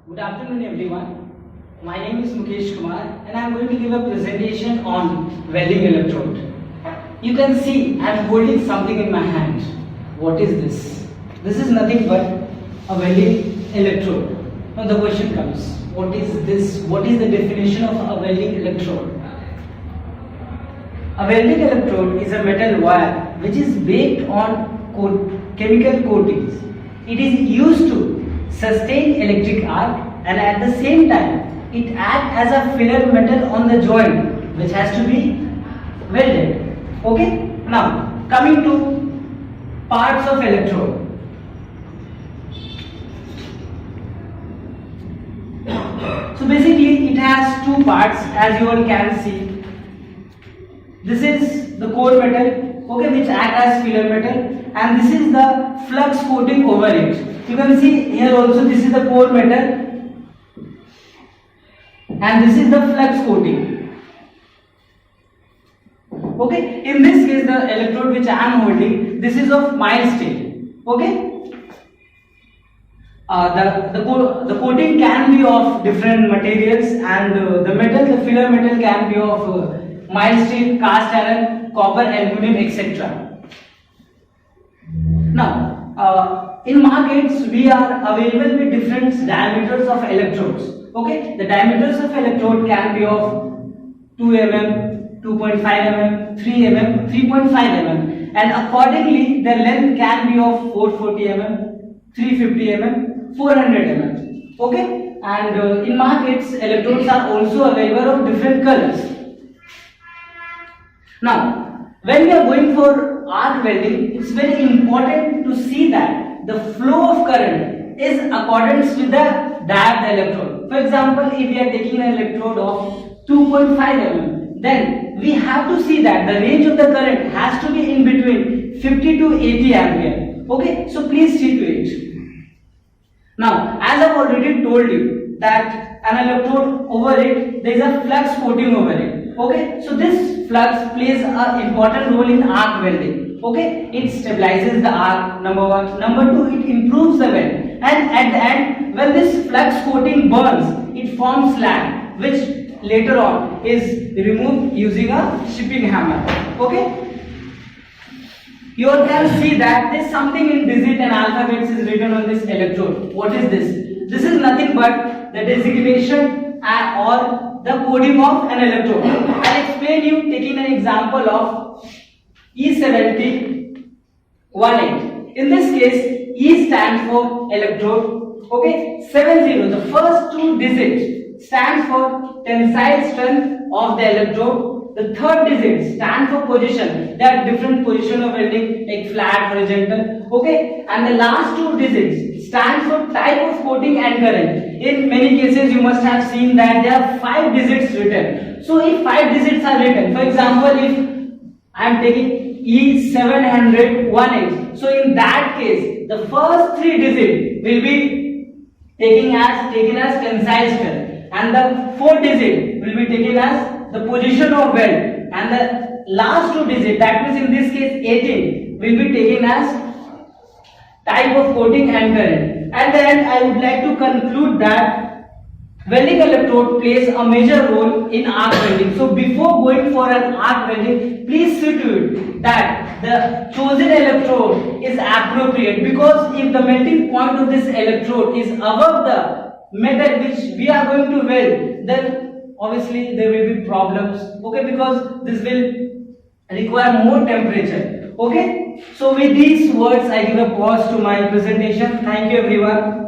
Good afternoon everyone. My name is Mukesh Kumar and I am going to give a presentation on welding electrode. You can see I am holding something in my hand. What is this? This is nothing but a welding electrode. Now the question comes, what is this? What is the definition of a welding electrode? A welding electrode is a metal wire which is baked on chemical coatings. It is used to sustain electric arc and at the same time it acts as a filler metal on the joint which has to be welded. Okay? Now coming to parts of electrode. So basically it has two parts as you all can see. This is the core metal, okay, which acts as filler metal, and this is the flux coating over it. You can see here also this is the core metal and this is the flux coating. Okay, in this case the electrode which I am holding, this is of mild steel. Okay. The coating can be of different materials and the filler metal can be of mild steel, cast iron, copper, aluminum, etc. Now, in markets we are available with different diameters of electrodes. Okay, the diameters of electrode can be of 2 mm, 2.5 mm, 3 mm, 3.5 mm, and accordingly the length can be of 440 mm, 350 mm, 400 mm. Okay, and in markets electrodes are also available of different colors. Now, when we are going for arc welding, it's very important to see that the flow of current is accordance with the dia of the electrode. For example, if we are taking an electrode of 2.5 mm, then we have to see that the range of the current has to be in between 50 to 80 ampere. Okay, so please see to it. Now, as I've already told you that an electrode over it, there is a flux coating over it. Okay, so this flux plays an important role in arc welding. Okay, it stabilizes the arc, number one. Number two, it improves the weld. And at the end, when this flux coating burns, it forms slag, which later on is removed using a shipping hammer. Okay. You all can see that there is something in digit and alphabets is written on this electrode. What is this? This is nothing but the designation or the coding of an electrode. I will explain you taking an example of E7018. In this case, E stands for electrode. Okay, 70, the first two digits stands for tensile strength of the electrode. The third digit stands for position. There are different position of welding like flat, horizontal. Okay, and the last two digits stands for type of coating and current. In many cases you must have seen that there are 5 digits written. So if 5 digits are written, for example, if I am taking E718, so in that case the first 3 digits will be taken as tensile strength, and the 4th digit will be taken as the position of weld, and the last 2 digits, that means in this case 18, will be taken as type of coating and current. At the end, I would like to conclude that welding electrode plays a major role in arc welding. So before going for an arc welding, please see to it that the chosen electrode is appropriate, because if the melting point of this electrode is above the metal which we are going to weld, then obviously there will be problems. Okay, because this will require more temperature. Okay, so with these words I give a pause to my presentation. Thank you everyone.